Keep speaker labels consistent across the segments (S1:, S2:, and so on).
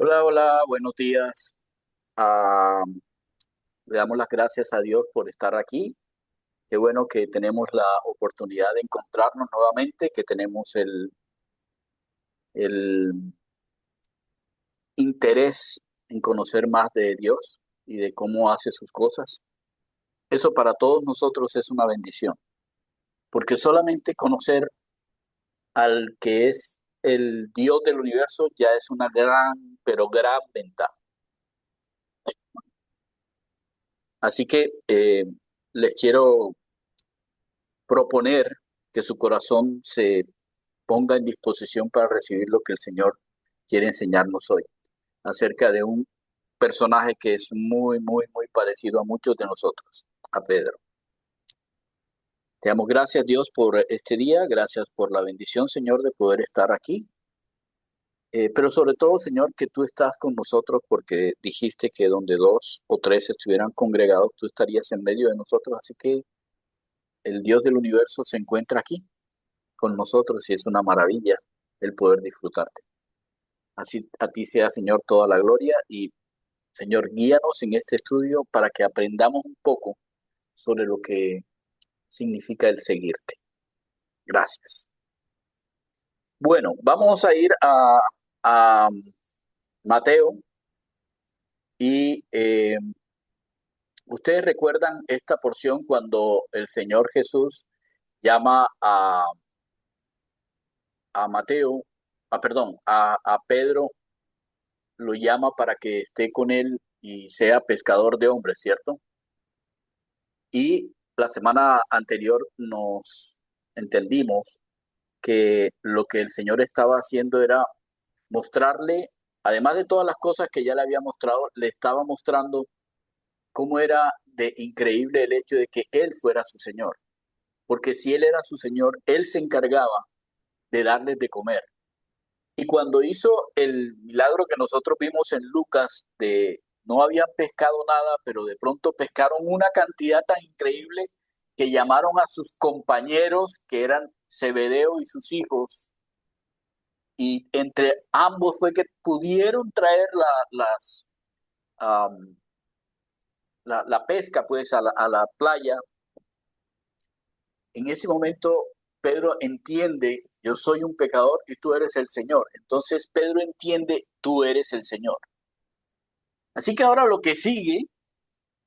S1: Hola, hola, buenos días. Ah, Le damos las gracias a Dios por estar aquí. Qué bueno que tenemos la oportunidad de encontrarnos nuevamente, que tenemos el interés en conocer más de Dios y de cómo hace sus cosas. Eso para todos nosotros es una bendición, porque solamente conocer al que es el Dios del universo ya es una gran, pero gran ventaja. Así que les quiero proponer que su corazón se ponga en disposición para recibir lo que el Señor quiere enseñarnos hoy, acerca de un personaje que es muy, muy, muy parecido a muchos de nosotros, a Pedro. Te damos gracias, Dios, por este día, gracias por la bendición, Señor, de poder estar aquí. Pero sobre todo, Señor, que tú estás con nosotros porque dijiste que donde dos o tres estuvieran congregados, tú estarías en medio de nosotros. Así que el Dios del universo se encuentra aquí con nosotros y es una maravilla el poder disfrutarte. Así a ti sea, Señor, toda la gloria y, Señor, guíanos en este estudio para que aprendamos un poco sobre lo que significa el seguirte. Gracias. Bueno, vamos a ir a Mateo y ustedes recuerdan esta porción cuando el Señor Jesús llama a Mateo, perdón, a Pedro, lo llama para que esté con él y sea pescador de hombres, ¿cierto? Y la semana anterior nos entendimos que lo que el Señor estaba haciendo era mostrarle, además de todas las cosas que ya le había mostrado, le estaba mostrando cómo era de increíble el hecho de que Él fuera su Señor. Porque si Él era su Señor, Él se encargaba de darles de comer. Y cuando hizo el milagro que nosotros vimos en Lucas de no habían pescado nada, pero de pronto pescaron una cantidad tan increíble que llamaron a sus compañeros, que eran Zebedeo y sus hijos, y entre ambos fue que pudieron traer um, la pesca pues a la playa. En ese momento Pedro entiende, yo soy un pecador y tú eres el Señor. Entonces Pedro entiende, tú eres el Señor. Así que ahora lo que sigue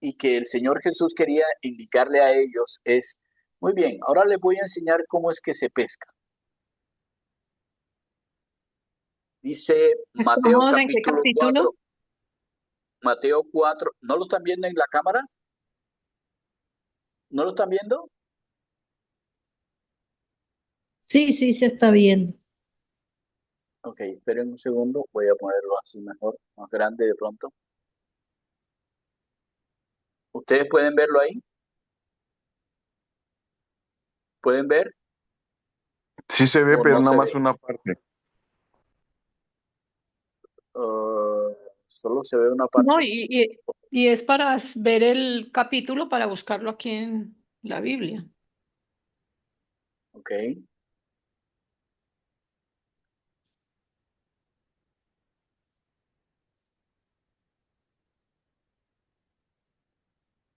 S1: y que el Señor Jesús quería indicarle a ellos es, muy bien, ahora les voy a enseñar cómo es que se pesca. Dice Mateo
S2: ¿Estamos en qué
S1: capítulo
S2: capítulo?
S1: 4, Mateo 4, ¿no lo están viendo en la cámara? ¿No lo están viendo?
S2: Sí, sí, se está viendo.
S1: Ok, esperen un segundo, voy a ponerlo así mejor, más grande de pronto. ¿Ustedes pueden verlo ahí? ¿Pueden ver
S3: Sí se ve,
S1: o
S3: pero
S1: no
S3: nada
S1: se
S3: más
S1: ve?
S3: una parte.
S1: Solo se ve una
S2: No,
S1: parte.
S2: y es para ver el capítulo para buscarlo aquí en la Biblia.
S1: Ok,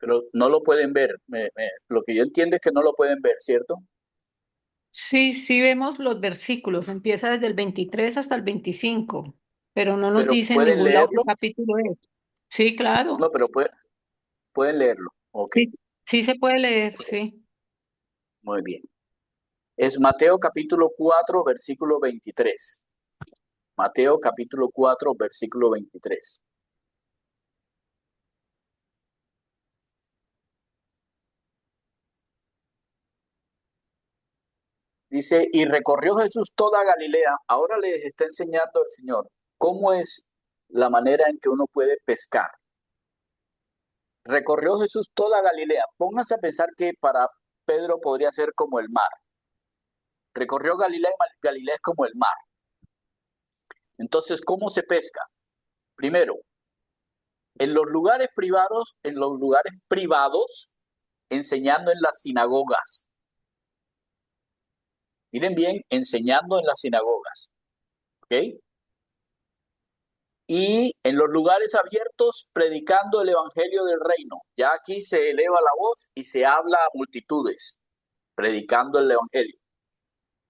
S1: pero no lo pueden ver. Lo que yo entiendo es que no lo pueden ver, ¿cierto?
S2: Sí, sí vemos los versículos, empieza desde el 23 hasta el 25, pero no nos
S1: Pero
S2: dice en
S1: pueden
S2: ningún lado qué
S1: leerlo.
S2: capítulo es. Sí, claro,
S1: No, pero pueden leerlo. Ok,
S2: sí, sí se puede leer, sí.
S1: muy bien. Es Mateo capítulo 4 versículo 23. Mateo capítulo 4 versículo 23. Dice, y recorrió Jesús toda Galilea. Ahora les está enseñando el Señor cómo es la manera en que uno puede pescar. Recorrió Jesús toda Galilea. Pónganse a pensar que para Pedro podría ser como el mar. Recorrió Galilea y Galilea es como el mar. Entonces, ¿cómo se pesca? Primero, en los lugares privados, enseñando en las sinagogas. Miren bien, enseñando en las sinagogas. ¿Ok? y en los lugares abiertos predicando el evangelio del reino. Ya aquí se eleva la voz y se habla a multitudes, predicando el evangelio.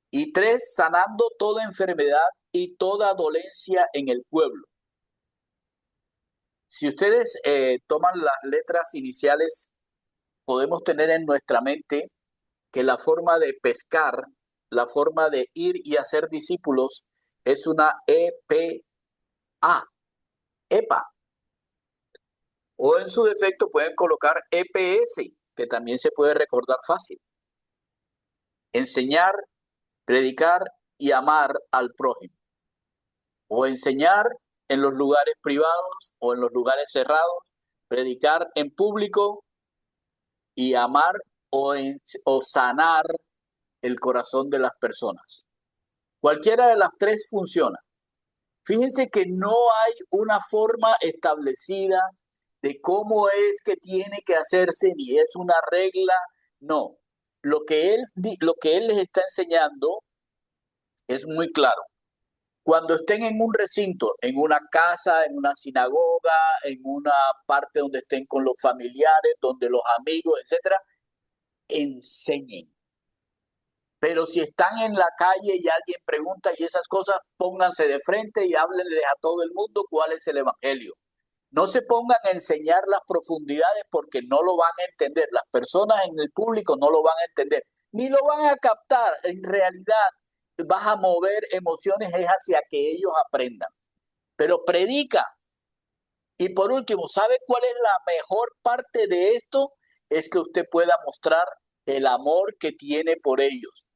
S1: Y 3, sanando toda enfermedad y toda dolencia en el pueblo. Si ustedes toman las letras iniciales, podemos tener en nuestra mente que la forma de pescar, la forma de ir y hacer discípulos es una EPA, EPA. O en su defecto pueden colocar EPS, que también se puede recordar fácil. Enseñar, predicar y amar al prójimo. O enseñar en los lugares privados o en los lugares cerrados, predicar en público y amar o sanar el corazón de las personas. Cualquiera de las 3 funciona. Fíjense que no hay una forma establecida de cómo es que tiene que hacerse, ni es una regla, no. Lo que él les está enseñando es muy claro. Cuando estén en un recinto, en una casa, en una sinagoga, en una parte donde estén con los familiares, donde los amigos, etcétera, enseñen. Pero si están en la calle y alguien pregunta y esas cosas, pónganse de frente y háblenles a todo el mundo cuál es el evangelio. No se pongan a enseñar las profundidades porque no lo van a entender. Las personas en el público no lo van a entender, ni lo van a captar. En realidad, vas a mover emociones es hacia que ellos aprendan. Pero predica. Y por último, ¿sabe cuál es la mejor parte de esto? Es que usted pueda mostrar el amor que tiene por ellos.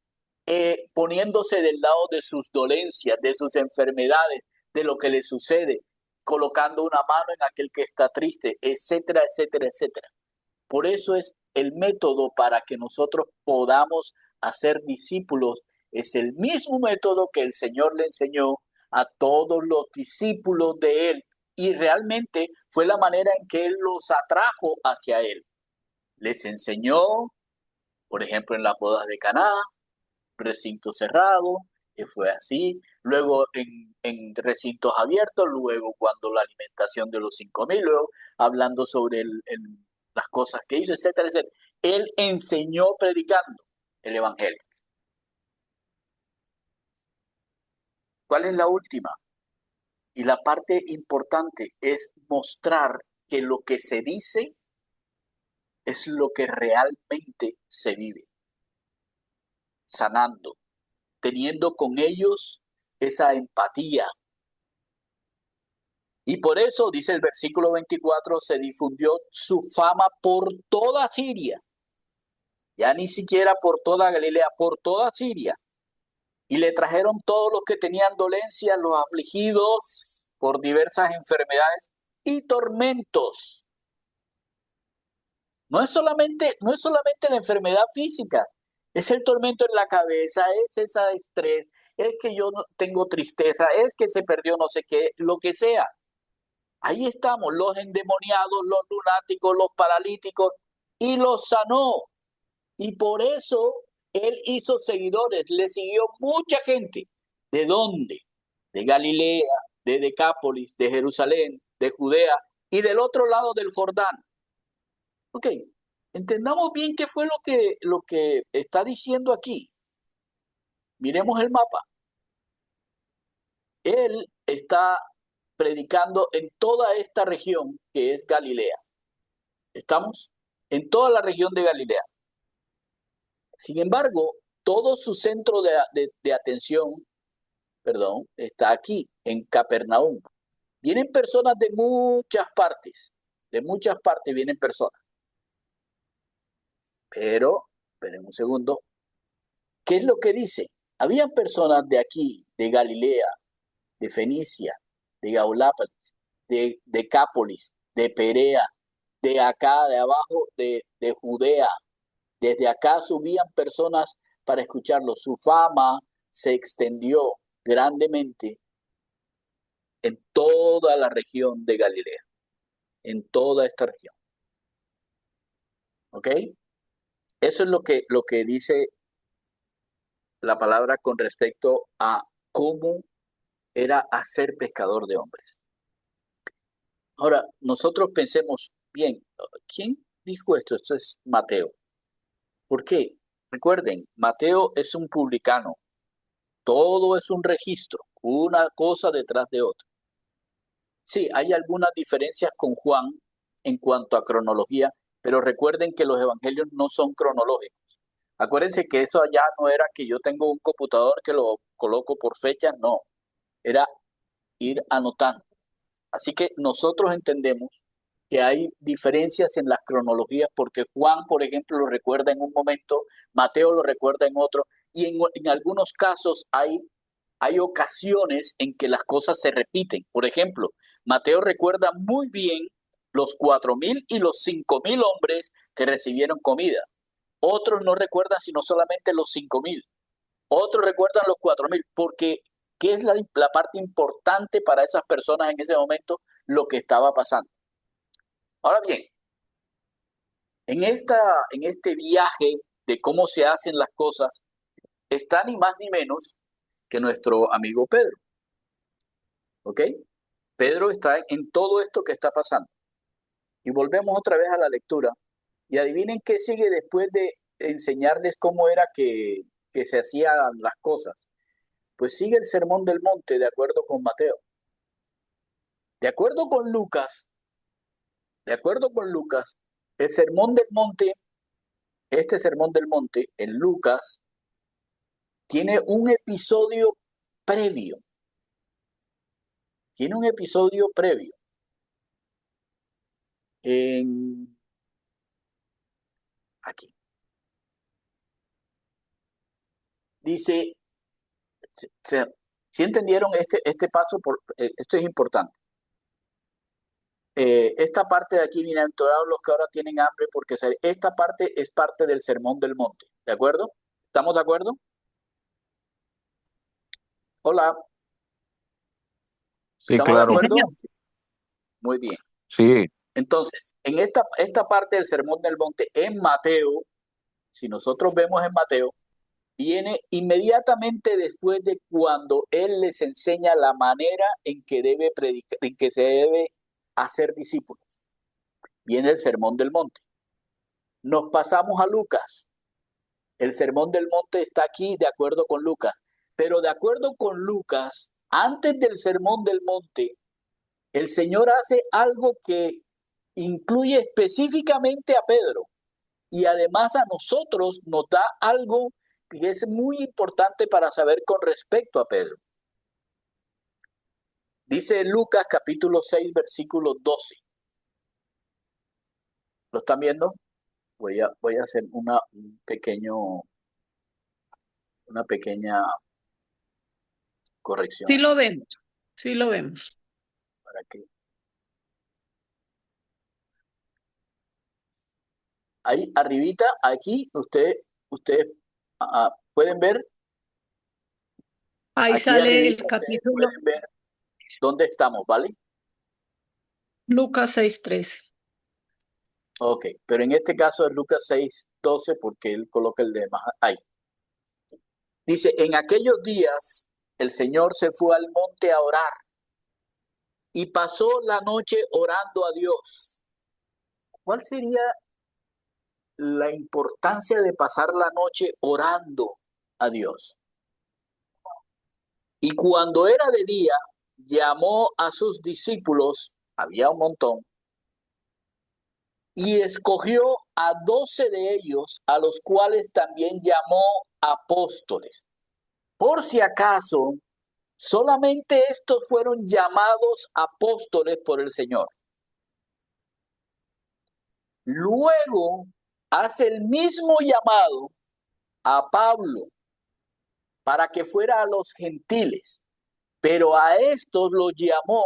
S1: Poniéndose del lado de sus dolencias, de sus enfermedades, de lo que les sucede, colocando una mano en aquel que está triste, etcétera, etcétera, etcétera. Por eso es el método para que nosotros podamos hacer discípulos, es el mismo método que el Señor le enseñó a todos los discípulos de Él, y realmente fue la manera en que Él los atrajo hacia Él. Les enseñó, por ejemplo, en las bodas de Caná, recinto cerrado, que fue así, luego en recintos abiertos, luego cuando la alimentación de los 5.000, luego hablando sobre las cosas que hizo, etcétera, etcétera. Él enseñó predicando el evangelio. ¿Cuál es la última? Y la parte importante es mostrar que lo que se dice es lo que realmente se vive, sanando, teniendo con ellos esa empatía. Y por eso, dice el versículo 24, se difundió su fama por toda Siria. Ya ni siquiera por toda Galilea, por toda Siria. Y le trajeron todos los que tenían dolencias, los afligidos por diversas enfermedades y tormentos. No es solamente la enfermedad física, es el tormento en la cabeza, es ese estrés, es que yo no tengo tristeza, es que se perdió no sé qué, lo que sea. Ahí estamos, los endemoniados, los lunáticos, los paralíticos, y los sanó. Y por eso él hizo seguidores, le siguió mucha gente. ¿De dónde? De Galilea, de Decápolis, de Jerusalén, de Judea y del otro lado del Jordán. Ok, entendamos bien qué fue lo que está diciendo aquí. Miremos el mapa. Él está predicando en toda esta región que es Galilea. ¿Estamos? En toda la región de Galilea. Sin embargo, todo su centro de atención, está aquí, en Capernaum. Vienen personas de muchas partes vienen personas. Pero, esperen un segundo, ¿qué es lo que dice? Habían personas de aquí, de Galilea, de Fenicia, de Gaulápolis, de Decápolis, de Perea, de acá, de abajo, de Judea. Desde acá subían personas para escucharlo. Su fama se extendió grandemente en toda la región de Galilea, en toda esta región. ¿Ok? Eso es lo que dice la palabra con respecto a cómo era hacer pescador de hombres. Ahora, nosotros pensemos, bien, ¿quién dijo esto? Esto es Mateo. ¿Por qué? Recuerden, Mateo es un publicano. Todo es un registro, una cosa detrás de otra. Sí, hay algunas diferencias con Juan en cuanto a cronología, pero recuerden que los evangelios no son cronológicos. Acuérdense que eso allá no era que yo tengo un computador que lo coloco por fechas, no, era ir anotando. Así que nosotros entendemos que hay diferencias en las cronologías porque Juan, por ejemplo, lo recuerda en un momento, Mateo lo recuerda en otro, y en algunos casos hay ocasiones en que las cosas se repiten. Por ejemplo, Mateo recuerda muy bien los 4.000 y los 5.000 hombres que recibieron comida. Otros no recuerdan sino solamente los 5.000. Otros recuerdan los 4.000 porque ¿qué es la parte importante para esas personas en ese momento? Lo que estaba pasando. Ahora bien, en este viaje de cómo se hacen las cosas, está ni más ni menos que nuestro amigo Pedro. ¿Ok? Pedro está en todo esto que está pasando. Y volvemos otra vez a la lectura. Y adivinen qué sigue después de enseñarles cómo era que se hacían las cosas. Pues sigue el Sermón del Monte de acuerdo con Mateo. De acuerdo con Lucas, de acuerdo con Lucas, el Sermón del Monte, este Sermón del Monte en Lucas, tiene un episodio previo. Tiene un episodio previo. Aquí. Dice, si entendieron este paso, esto es importante. Esta parte de aquí, bienaventurados los que ahora tienen hambre, porque esta parte es parte del Sermón del Monte. ¿De acuerdo? ¿Estamos de acuerdo? Hola,
S3: Sí,
S1: ¿estamos de
S3: claro.
S2: Sí,
S1: acuerdo?
S2: señor.
S1: Muy bien.
S3: Sí,
S1: Entonces, en esta parte del Sermón del Monte, en Mateo, si nosotros vemos en Mateo, viene inmediatamente después de cuando él les enseña la manera en que debe predicar, en que se debe hacer discípulos. Viene el Sermón del Monte. Nos pasamos a Lucas. El Sermón del Monte está aquí de acuerdo con Lucas. Pero de acuerdo con Lucas, antes del Sermón del Monte, el Señor hace algo que incluye específicamente a Pedro y además a nosotros nos da algo que es muy importante para saber con respecto a Pedro. Dice Lucas capítulo 6, versículo 12. ¿Lo están viendo? Voy a hacer una pequeña corrección
S2: Sí
S1: aquí
S2: lo vemos, sí lo vemos.
S1: para que ahí arribita, aquí ustedes pueden ver,
S2: Ahí
S1: aquí
S2: sale el
S1: arribita ustedes
S2: capítulo
S1: pueden ver dónde estamos, ¿vale?
S2: Lucas 6:13.
S1: Ok, pero en este caso es Lucas 6, 12 porque él coloca el de más ahí. Dice, en aquellos días el Señor se fue al monte a orar y pasó la noche orando a Dios. ¿Cuál sería la importancia de pasar la noche orando a Dios? Y cuando era de día, llamó a sus discípulos, había un montón, y escogió a 12 de ellos, a los cuales también llamó apóstoles. Por si acaso, solamente estos fueron llamados apóstoles por el Señor. Luego hace el mismo llamado a Pablo para que fuera a los gentiles, pero a estos los llamó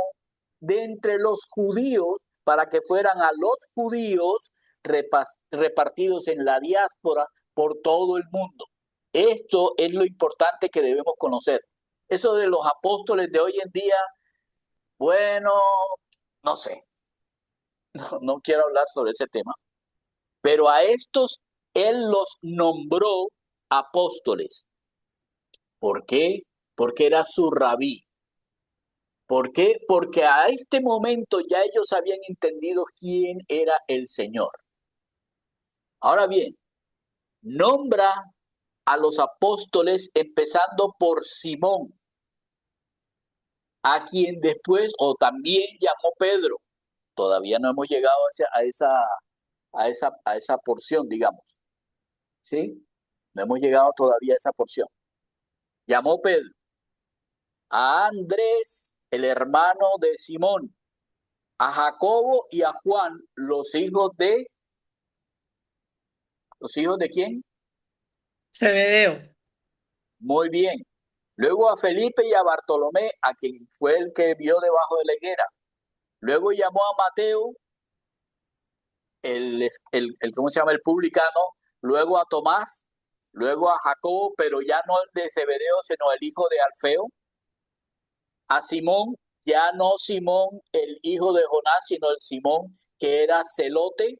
S1: de entre los judíos para que fueran a los judíos repartidos en la diáspora por todo el mundo. Esto es lo importante que debemos conocer. Eso de los apóstoles de hoy en día, bueno, no sé, no quiero hablar sobre ese tema, pero a estos él los nombró apóstoles. ¿Por qué? Porque era su rabí. ¿Por qué? Porque a este momento ya ellos habían entendido quién era el Señor. Ahora bien, nombra a los apóstoles empezando por Simón, a quien después o también llamó Pedro. Todavía no hemos llegado a esa porción, digamos. ¿Sí? No hemos llegado todavía a esa porción. Llamó Pedro a Andrés, el hermano de Simón, a Jacobo y a Juan, ¿los hijos de quién?
S2: Zebedeo.
S1: Muy bien. Luego a Felipe y a Bartolomé, a quien fue el que vio debajo de la higuera. Luego llamó a Mateo, ¿cómo se llama? El publicano. Luego a Tomás, luego a Jacobo, pero ya no el de Zebedeo, sino el hijo de Alfeo. A Simón, ya no Simón, el hijo de Jonás, sino el Simón que era celote,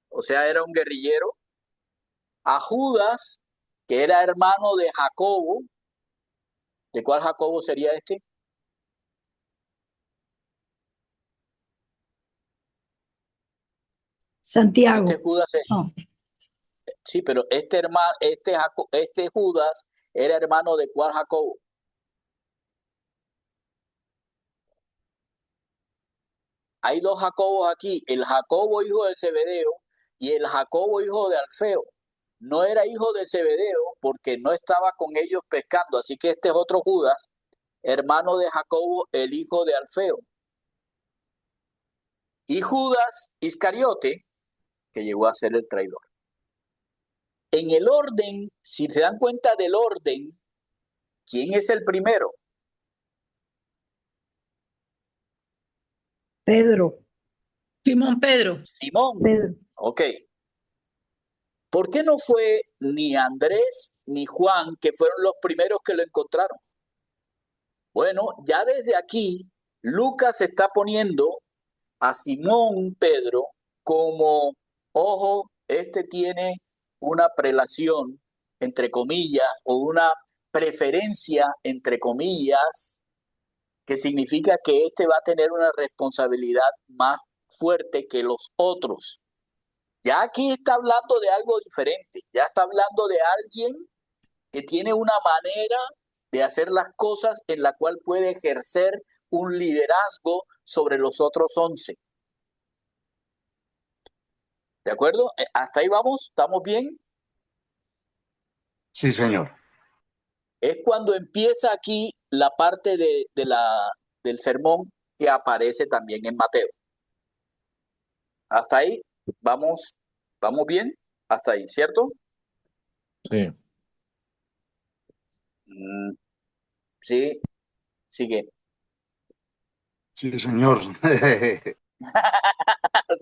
S1: o sea, era un guerrillero. A Judas, que era hermano de Jacobo. ¿De cuál Jacobo sería este?
S2: Santiago.
S1: Este Judas es,
S2: No.
S1: sí, pero este Judas era hermano de cuál Jacobo. Hay dos Jacobos aquí, el Jacobo hijo de Zebedeo y el Jacobo hijo de Alfeo. No era hijo de Zebedeo porque no estaba con ellos pescando, así que este es otro Judas, hermano de Jacobo, el hijo de Alfeo. Y Judas Iscariote, que llegó a ser el traidor. En el orden, si se dan cuenta del orden, ¿quién es el primero?
S2: Pedro. Simón Pedro.
S1: Simón.
S2: Pedro.
S1: Ok. ¿Por qué no fue ni Andrés ni Juan, que fueron los primeros que lo encontraron? Bueno, ya desde aquí, Lucas está poniendo a Simón Pedro como, ojo, este tiene una prelación, entre comillas, o una preferencia, entre comillas, que significa que este va a tener una responsabilidad más fuerte que los otros. Ya aquí está hablando de algo diferente, ya está hablando de alguien que tiene una manera de hacer las cosas en la cual puede ejercer un liderazgo sobre los otros 11. ¿De acuerdo? ¿Hasta ahí vamos? ¿Estamos bien?
S3: Sí, señor.
S1: Es cuando empieza aquí la parte del sermón que aparece también en Mateo. Hasta ahí vamos bien. Hasta ahí, ¿cierto?
S3: Sí.
S1: Sí, sigue.
S3: Sí, señor.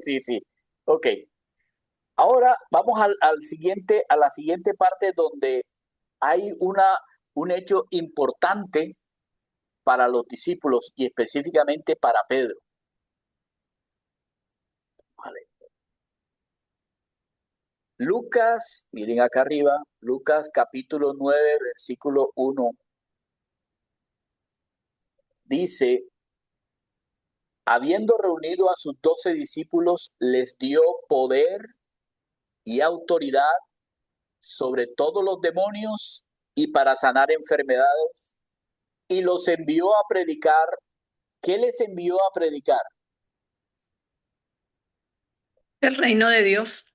S1: Sí, sí. Ok. Ahora vamos a la siguiente parte donde hay un hecho importante para los discípulos y específicamente para Pedro. Vale. Lucas, miren acá arriba, Lucas capítulo 9, versículo 1, dice, habiendo reunido a sus 12 discípulos, les dio poder y autoridad sobre todos los demonios y para sanar enfermedades, y los envió a predicar. ¿Qué les envió a predicar?
S2: El reino de Dios.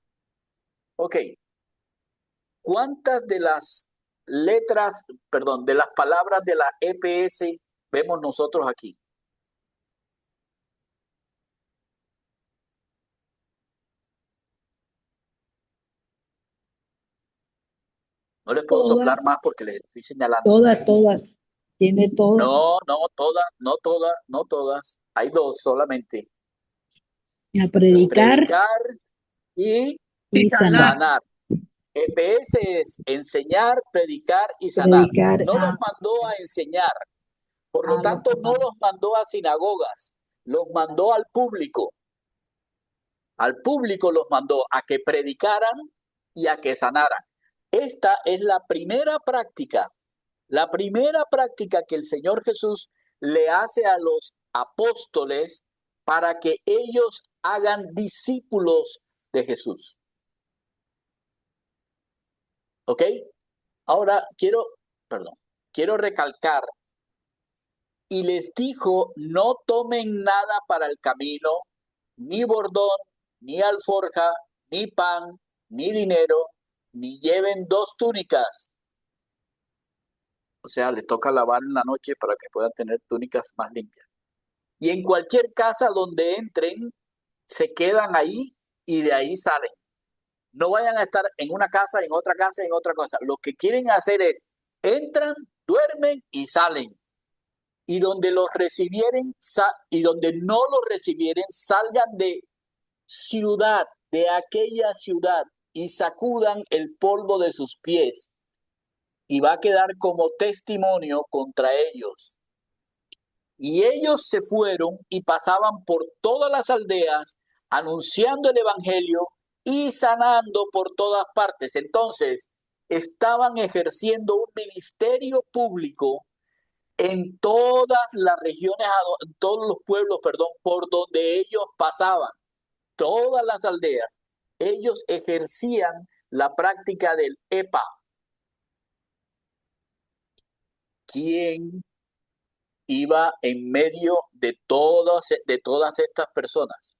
S1: Ok. ¿Cuántas de las letras, perdón, de las palabras de la EPS vemos nosotros aquí? No les puedo soplar más porque les estoy señalando.
S2: Todas. Tiene todas.
S1: No, no todas. Hay dos solamente.
S2: A predicar
S1: Predicar y
S2: y sanar.
S1: sanar. EPS es enseñar, predicar y sanar.
S2: Predicar
S1: No los mandó a enseñar. Por lo tanto, no los mandó a sinagogas. Los mandó al público. Al público los mandó a que predicaran y a que sanaran. Esta es la primera práctica que el Señor Jesús le hace a los apóstoles para que ellos hagan discípulos de Jesús. ¿Ok? Ahora quiero recalcar, y les dijo, no tomen nada para el camino, ni bordón, ni alforja, ni pan, ni dinero, ni lleven 2 túnicas. O sea, les toca lavar en la noche para que puedan tener túnicas más limpias. Y en cualquier casa donde entren, se quedan ahí y de ahí salen. No vayan a estar en una casa, en otra casa, en otra cosa. Lo que quieren hacer es, entran, duermen y salen. Y donde los recibieren y donde no los recibieren, salgan de ciudad, de aquella ciudad, y sacudan el polvo de sus pies. Y va a quedar como testimonio contra ellos. Y ellos se fueron y pasaban por todas las aldeas, anunciando el evangelio y sanando por todas partes. Entonces, estaban ejerciendo un ministerio público en todas las regiones, en todos los pueblos, por donde ellos pasaban, todas las aldeas. Ellos ejercían la práctica del EPA. ¿Quién iba en medio de todas estas personas?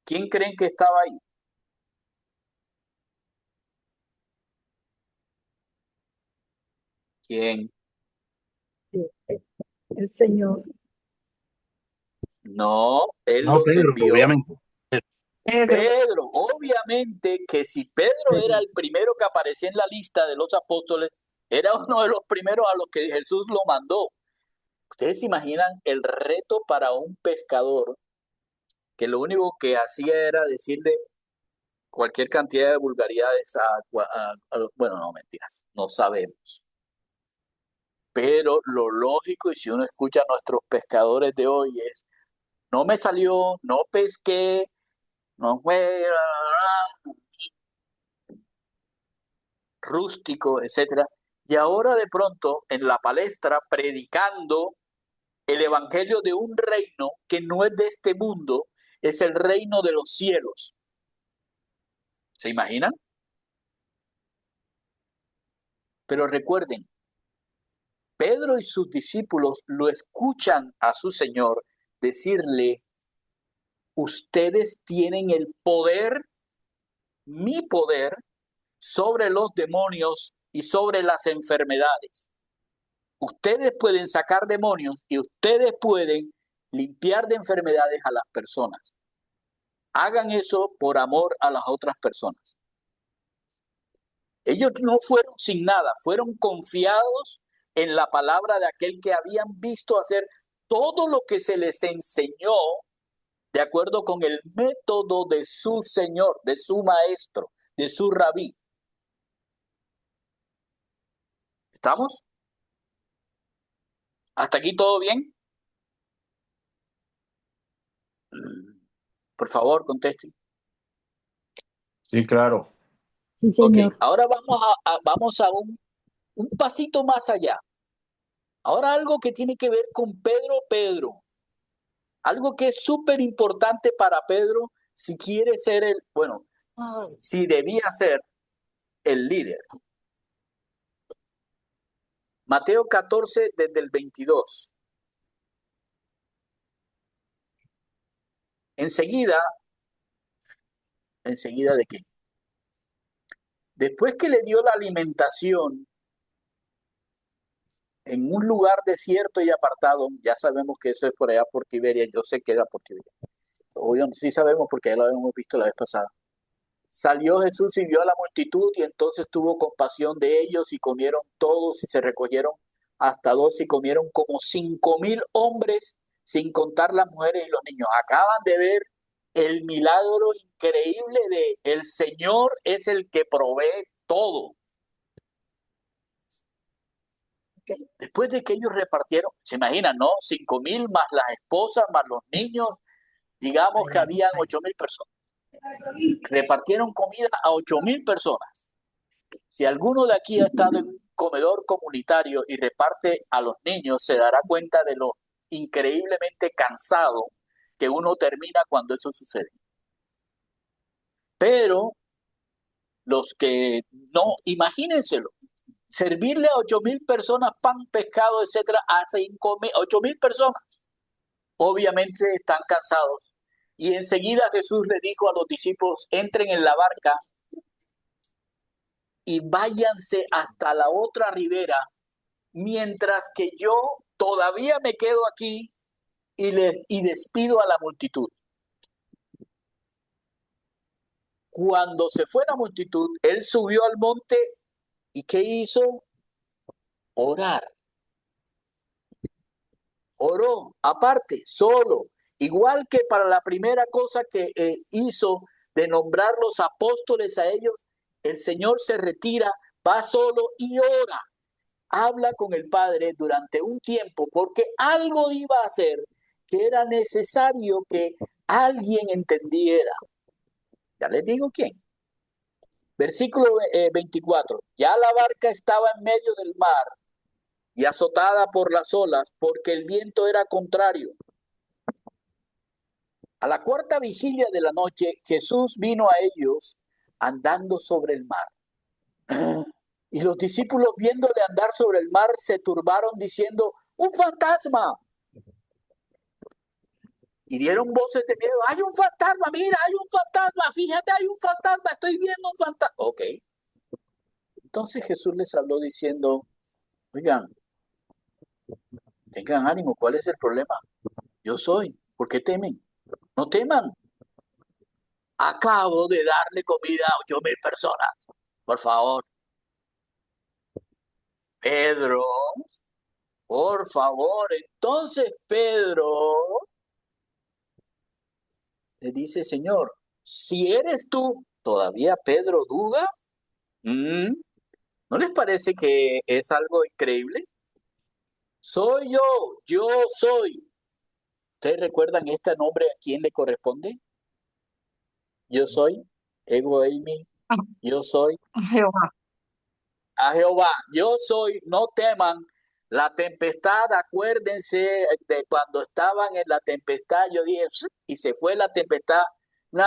S1: ¿Quién creen que estaba ahí? ¿Quién?
S4: El Señor.
S1: No, él
S3: No,
S1: los
S3: Pedro,
S1: envió.
S3: obviamente.
S1: Pedro, obviamente que si Pedro era el primero que aparecía en la lista de los apóstoles, era uno de los primeros a los que Jesús lo mandó. ¿Ustedes se imaginan el reto para un pescador que lo único que hacía era decirle cualquier cantidad de vulgaridades bueno, no, mentiras, no sabemos. Pero lo lógico, y si uno escucha a nuestros pescadores de hoy, es, no me salió, no pesqué, no fue rústico, etcétera. Y ahora de pronto en la palestra predicando el evangelio de un reino que no es de este mundo, es el reino de los cielos. ¿Se imaginan? Pero recuerden, Pedro y sus discípulos lo escuchan a su Señor decirle, ustedes tienen el poder, mi poder, sobre los demonios y sobre las enfermedades. Ustedes pueden sacar demonios y ustedes pueden limpiar de enfermedades a las personas. Hagan eso por amor a las otras personas. Ellos no fueron sin nada, fueron confiados en la palabra de aquel que habían visto hacer todo lo que se les enseñó de acuerdo con el método de su Señor, de su maestro, de su rabí. ¿Estamos? ¿Hasta aquí todo bien? Por favor, contesten.
S3: Sí, claro.
S4: Sí, Señor.
S1: Ok, ahora vamos a un pasito más allá. Ahora algo que tiene que ver con Pedro. Algo que es súper importante para Pedro si quiere ser si debía ser el líder. Mateo 14 desde el 22. Enseguida ¿de qué? Después que le dio la alimentación en un lugar desierto y apartado, ya sabemos que eso es por allá por Tiberia, yo sé que era por Tiberia. Obvio, sí sabemos porque ya lo habíamos visto la vez pasada. Salió Jesús y vio a la multitud y entonces tuvo compasión de ellos y comieron todos y se recogieron hasta 12 y comieron como 5,000 hombres sin contar las mujeres y los niños. Acaban de ver el milagro increíble de el Señor es el que provee todo. Después de que ellos repartieron, se imaginan, ¿no? 5,000 más las esposas, más los niños, digamos que habían 8,000 personas. Repartieron comida a 8,000 personas. Si alguno de aquí ha estado comedor comunitario y reparte a los niños, se dará cuenta de lo increíblemente cansado que uno termina cuando eso sucede. Pero los que no, imagínenselo, servirle a 8,000 personas pan, pescado, etcétera, a 8,000 personas. Obviamente están cansados. Y enseguida Jesús le dijo a los discípulos, entren en la barca y váyanse hasta la otra ribera, mientras que yo todavía me quedo aquí y despido a la multitud. Cuando se fue la multitud, él subió al monte y ¿qué hizo? Orar. Oró aparte, solo. Igual que para la primera cosa que hizo de nombrar los apóstoles a ellos, el Señor se retira, va solo y ora. Habla con el Padre durante un tiempo porque algo iba a hacer que era necesario que alguien entendiera. Ya les digo quién. Versículo 24. Ya la barca estaba en medio del mar y azotada por las olas porque el viento era contrario. A la cuarta vigilia de la noche, Jesús vino a ellos andando sobre el mar. Y los discípulos, viéndole andar sobre el mar, se turbaron diciendo, ¡un fantasma! Y dieron voces de miedo, ¡hay un fantasma! ¡Mira, hay un fantasma! ¡Fíjate, hay un fantasma! ¡Estoy viendo un fantasma! Ok. Entonces Jesús les habló diciendo, oigan, tengan ánimo, ¿cuál es el problema? Yo soy, ¿por qué temen? No teman. Acabo de darle comida a 8,000 personas. Por favor. Pedro, por favor. Entonces Pedro le dice, Señor, si eres tú, ¿todavía Pedro duda? ¿No les parece que es algo increíble? Soy yo soy. ¿Ustedes recuerdan este nombre a quién le corresponde? Yo soy, ego eimi, yo soy.
S2: Jehová.
S1: A Jehová, yo soy, no teman. La tempestad, acuérdense de cuando estaban en la tempestad, yo dije, y se fue la tempestad. No.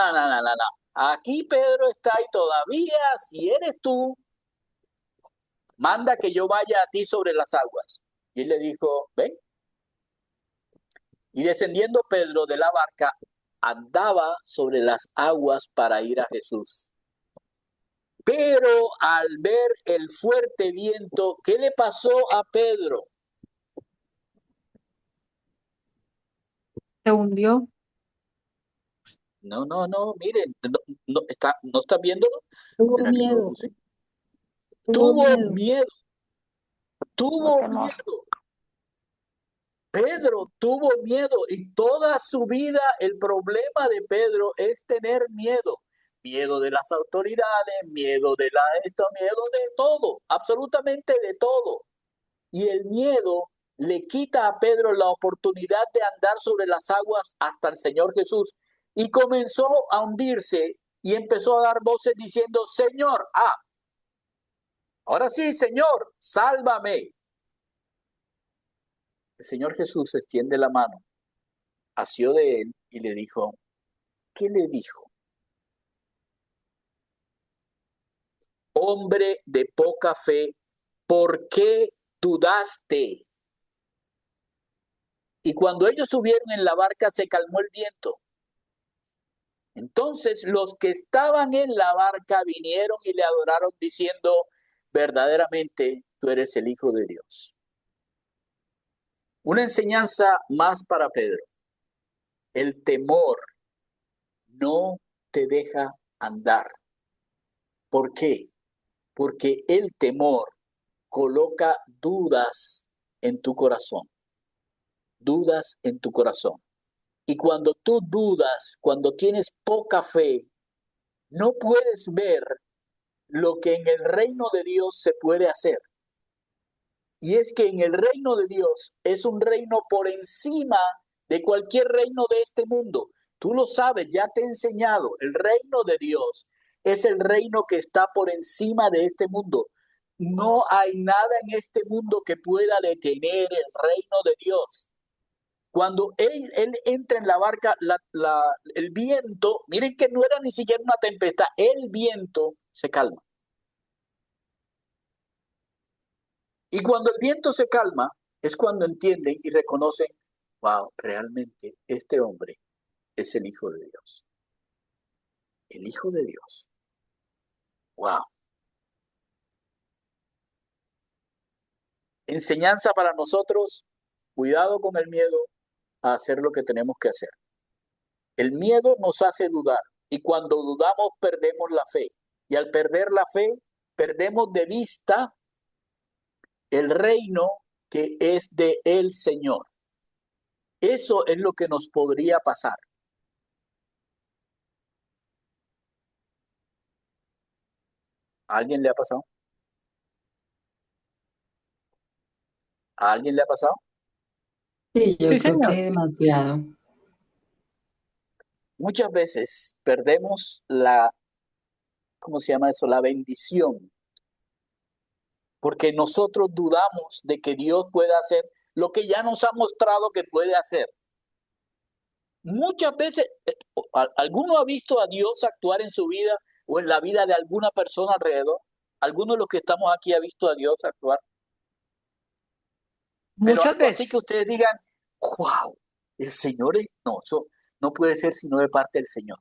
S1: Aquí Pedro está y todavía, si eres tú, manda que yo vaya a ti sobre las aguas. Y él le dijo, ven. Y descendiendo Pedro de la barca, andaba sobre las aguas para ir a Jesús. Pero al ver el fuerte viento, ¿qué le pasó a Pedro?
S2: Se hundió.
S1: No, miren, no está viéndolo.
S4: Tuvo
S1: ¿Será que no lo
S4: miedo,
S1: puse?
S4: tuvo
S1: Tuvo
S4: miedo.
S1: miedo. Pedro tuvo miedo y toda su vida el problema de Pedro es tener miedo. Miedo de las autoridades, miedo de miedo de todo, absolutamente de todo. Y el miedo le quita a Pedro la oportunidad de andar sobre las aguas hasta el Señor Jesús. Y comenzó a hundirse y empezó a dar voces diciendo, Señor, ahora sí, Señor, sálvame. El Señor Jesús extiende la mano, asió de él y le dijo, ¿qué le dijo? Hombre de poca fe, ¿por qué dudaste? Y cuando ellos subieron en la barca se calmó el viento. Entonces los que estaban en la barca vinieron y le adoraron diciendo, verdaderamente tú eres el Hijo de Dios. Una enseñanza más para Pedro. El temor no te deja andar. ¿Por qué? Porque el temor coloca dudas en tu corazón. Dudas en tu corazón. Y cuando tú dudas, cuando tienes poca fe, no puedes ver lo que en el reino de Dios se puede hacer. Y es que en el reino de Dios es un reino por encima de cualquier reino de este mundo. Tú lo sabes, ya te he enseñado, el reino de Dios es el reino que está por encima de este mundo. No hay nada en este mundo que pueda detener el reino de Dios. Cuando él entra en la barca, el viento, miren que no era ni siquiera una tempestad, el viento se calma. Y cuando el viento se calma, es cuando entienden y reconocen, wow, realmente este hombre es el Hijo de Dios. El Hijo de Dios. Wow. Enseñanza para nosotros, cuidado con el miedo a hacer lo que tenemos que hacer. El miedo nos hace dudar y cuando dudamos perdemos la fe. Y al perder la fe, perdemos de vista el reino que es de el Señor. Eso es lo que nos podría pasar. ¿A alguien le ha pasado? ¿A alguien le ha pasado?
S4: Sí, yo
S2: Sí,
S4: creo que
S2: señor.
S4: demasiado.
S1: Muchas veces perdemos ¿cómo se llama eso? La bendición. Porque nosotros dudamos de que Dios pueda hacer lo que ya nos ha mostrado que puede hacer. Muchas veces, ¿alguno ha visto a Dios actuar en su vida o en la vida de alguna persona alrededor? ¿Alguno de los que estamos aquí ha visto a Dios actuar? Pero
S2: Muchas
S1: algo así que
S2: veces.
S1: ustedes digan, wow, el Señor es... No, eso no puede ser sino de parte del Señor.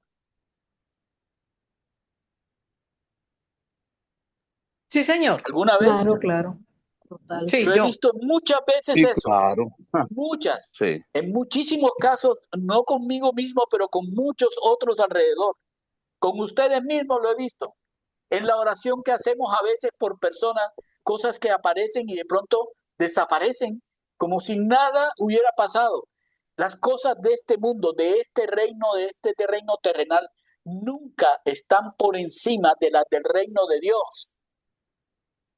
S2: Sí, señor.
S1: ¿Alguna vez?
S4: Claro, claro. Total.
S2: Sí,
S1: Yo he
S2: yo.
S1: visto muchas veces
S3: Sí,
S1: eso,
S3: claro. Ah,
S1: muchas.
S3: sí.
S1: En muchísimos casos, no conmigo mismo, pero con muchos otros alrededor. Con ustedes mismos lo he visto. En la oración que hacemos a veces por personas, cosas que aparecen y de pronto desaparecen, como si nada hubiera pasado. Las cosas de este mundo, de este terreno terrenal, nunca están por encima de las del reino de Dios.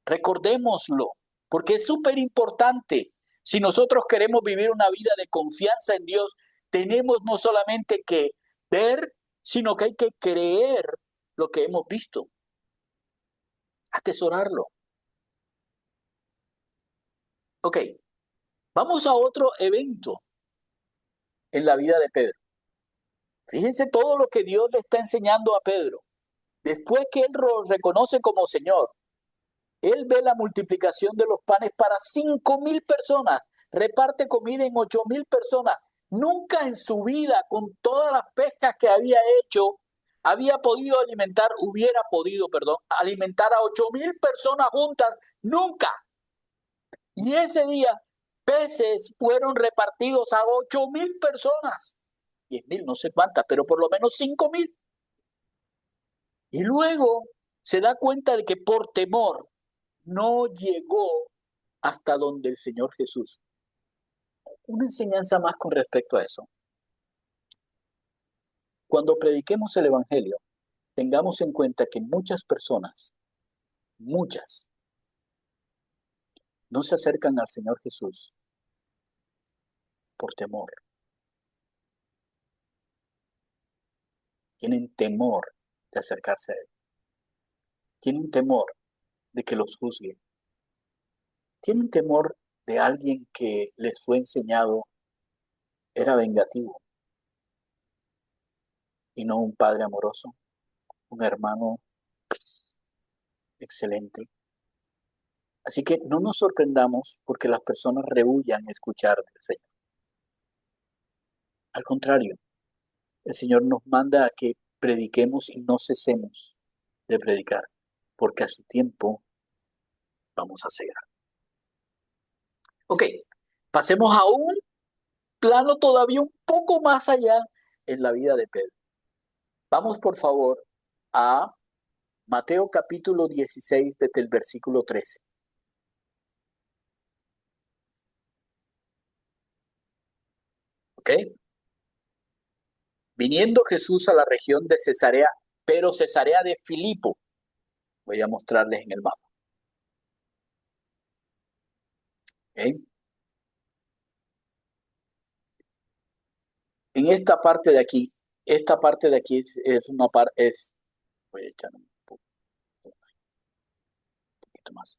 S1: Recordémoslo, porque es súper importante. Si nosotros queremos vivir una vida de confianza en Dios, tenemos no solamente que ver, sino que hay que creer lo que hemos visto, atesorarlo. Ok, vamos a otro evento en la vida de Pedro. Fíjense todo lo que Dios le está enseñando a Pedro. Después que él lo reconoce como Señor, él ve la multiplicación de los panes para 5,000 personas, reparte comida en 8,000 personas. Nunca en su vida, con todas las pescas que había hecho, hubiera podido, alimentar a 8,000 personas juntas, nunca. Y ese día, peces fueron repartidos a 8,000 personas. 10,000, no sé cuántas, pero por lo menos 5,000. Y luego se da cuenta de que por temor no llegó hasta donde el Señor Jesús. Una enseñanza más con respecto a eso. Cuando prediquemos el Evangelio, tengamos en cuenta que muchas personas, muchas, no se acercan al Señor Jesús por temor. Tienen temor de acercarse a Él. Tienen temor de que los juzguen. Tienen temor de alguien que les fue enseñado era vengativo y no un padre amoroso, un hermano excelente. Así que no nos sorprendamos porque las personas rehúyan escuchar del Señor. Al contrario, el Señor nos manda a que prediquemos y no cesemos de predicar, porque a su tiempo vamos a cegar. Ok, pasemos a un plano todavía un poco más allá en la vida de Pedro. Vamos por favor a Mateo capítulo 16 desde el versículo 13. ¿Ok? Viniendo Jesús a la región de Cesarea, pero Cesarea de Filipo. Voy a mostrarles en el mapa. ¿Ok? En esta parte de aquí es una parte, voy a echar un poquito más.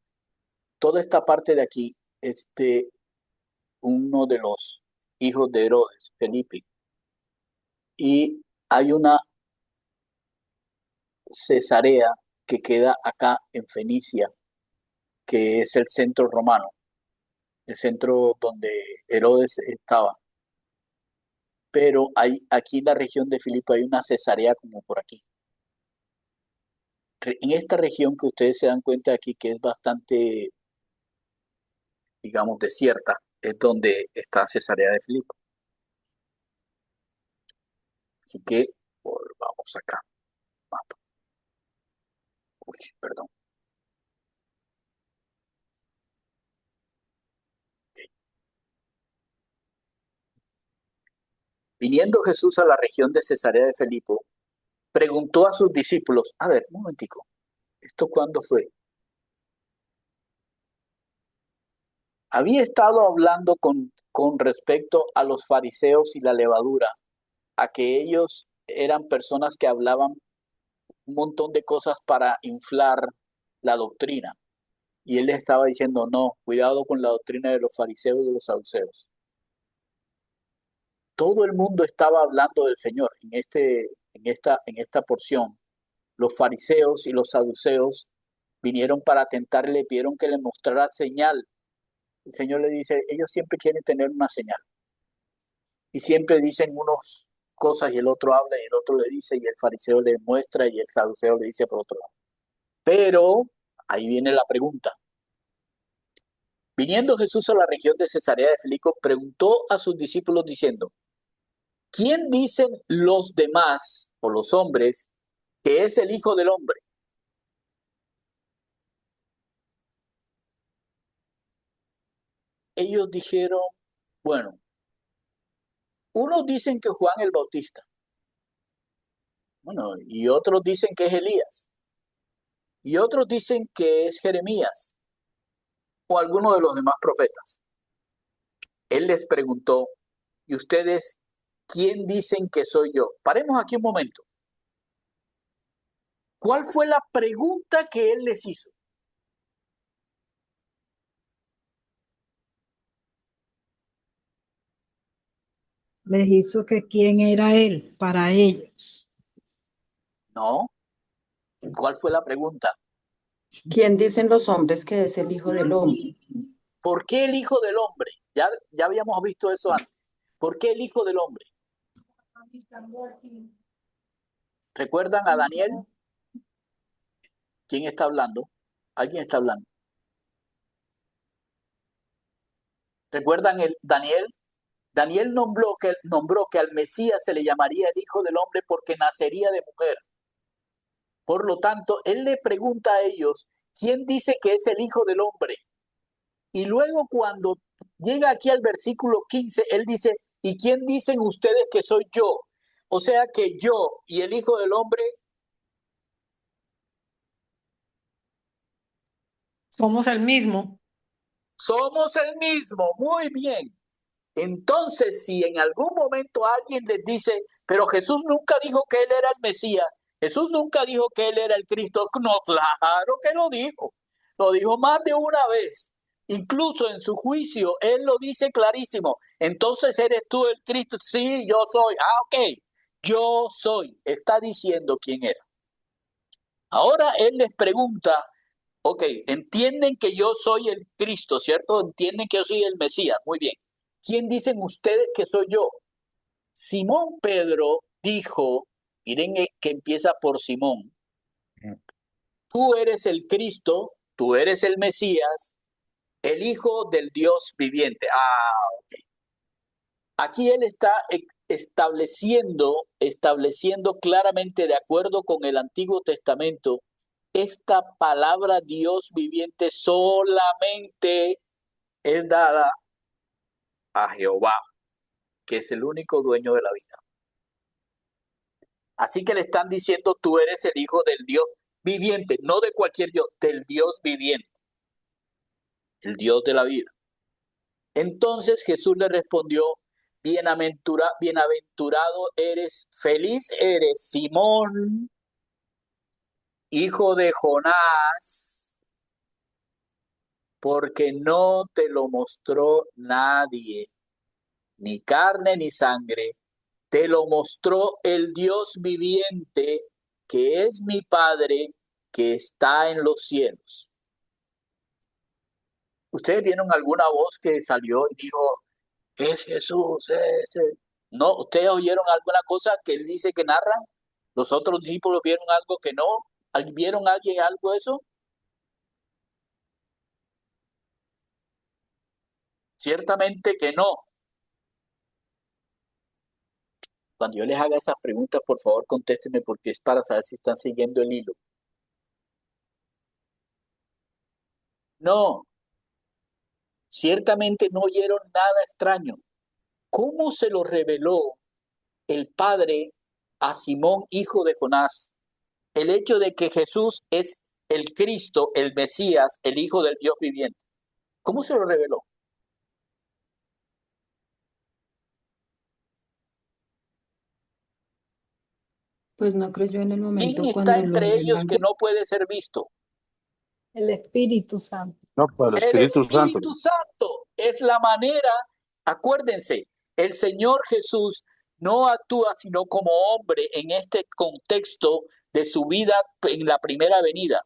S1: toda esta parte de aquí es de uno de los hijos de Herodes, Felipe. Y hay una Cesarea que queda acá en Fenicia, que es el centro romano, el centro donde Herodes estaba. Pero hay, aquí en la región de Filipo hay una Cesarea como por aquí. En esta región que ustedes se dan cuenta aquí que es bastante, digamos, desierta, es donde está Cesarea de Filipo. Así que vamos acá, mapa. Uy, perdón. Viniendo Jesús a la región de Cesarea de Filipo, preguntó a sus discípulos, a ver, un momentico, ¿esto cuándo fue? Había estado hablando con respecto a los fariseos y la levadura, a que ellos eran personas que hablaban un montón de cosas para inflar la doctrina. Y él les estaba diciendo, no, cuidado con la doctrina de los fariseos y de los saduceos. Todo el mundo estaba hablando del Señor en esta porción. Los fariseos y los saduceos vinieron para tentarle, pidieron que le mostrara señal. El Señor le dice, ellos siempre quieren tener una señal. Y siempre dicen unas cosas y el otro habla y el otro le dice y el fariseo le muestra y el saduceo le dice por otro lado. Pero ahí viene la pregunta. Viniendo Jesús a la región de Cesarea de Filipo, preguntó a sus discípulos diciendo, ¿quién dicen los demás o los hombres que es el Hijo del Hombre? Ellos dijeron, bueno, unos dicen que Juan el Bautista, bueno, y otros dicen que es Elías, y otros dicen que es Jeremías o alguno de los demás profetas. Él les preguntó, ¿y ustedes quién dicen que soy yo? Paremos aquí un momento. ¿Cuál fue la pregunta que él les hizo?
S4: Les hizo que quién era él para ellos.
S1: No. ¿Cuál fue la pregunta?
S5: ¿Quién dicen los hombres que es el Hijo del Hombre?
S1: ¿Por qué el Hijo del Hombre? Ya habíamos visto eso antes. ¿Por qué el Hijo del Hombre? ¿Recuerdan a Daniel? ¿Quién está hablando? ¿Alguien está hablando? ¿Recuerdan el Daniel? Daniel nombró que al Mesías se le llamaría el Hijo del Hombre porque nacería de mujer. Por lo tanto, él le pregunta a ellos, ¿quién dice que es el Hijo del Hombre? Y luego cuando llega aquí al versículo 15, él dice, ¿y quién dicen ustedes que soy yo? O sea que yo y el Hijo del Hombre
S2: Somos el mismo.
S1: somos el mismo. Muy bien. Entonces, si en algún momento alguien les dice, pero Jesús nunca dijo que él era el Mesías, Jesús nunca dijo que él era el Cristo, no, claro que lo dijo más de una vez, incluso en su juicio, él lo dice clarísimo, entonces eres tú el Cristo, sí, yo soy, ok, yo soy, está diciendo quién era. Ahora él les pregunta, ok, entienden que yo soy el Cristo, ¿cierto? Entienden que yo soy el Mesías, muy bien. ¿Quién dicen ustedes que soy yo? Simón Pedro dijo, miren que empieza por Simón, tú eres el Cristo, tú eres el Mesías, el Hijo del Dios viviente. Ok. Aquí él está estableciendo claramente, de acuerdo con el Antiguo Testamento, esta palabra Dios viviente solamente es dada a Jehová, que es el único dueño de la vida. Así que le están diciendo, tú eres el Hijo del Dios viviente, no de cualquier Dios, del Dios viviente, el Dios de la vida. Entonces Jesús le respondió, bienaventurado eres, feliz eres, Simón, hijo de Jonás, porque no te lo mostró nadie, ni carne ni sangre, te lo mostró el Dios viviente, que es mi Padre, que está en los cielos. ¿Ustedes vieron alguna voz que salió y dijo, es Jesús, ese? No, ¿ustedes oyeron alguna cosa que él dice que narran? ¿Los otros discípulos vieron algo que no? ¿Vieron alguien algo de eso? Ciertamente que no. Cuando yo les haga esas preguntas, por favor, contéstenme porque es para saber si están siguiendo el hilo. No, ciertamente no oyeron nada extraño. ¿Cómo se lo reveló el Padre a Simón, hijo de Jonás? El hecho de que Jesús es el Cristo, el Mesías, el Hijo del Dios viviente. ¿Cómo se lo reveló?
S5: Pues no creyó en el
S1: ¿Quién
S5: momento
S1: está
S5: cuando lo
S1: entre ellos que
S5: revelaron.
S1: no puede ser visto?
S4: El Espíritu Santo.
S3: No, pues el
S1: El
S3: Espíritu Santo.
S1: Espíritu Santo es la manera, acuérdense, el Señor Jesús no actúa sino como hombre en este contexto de su vida en la primera venida.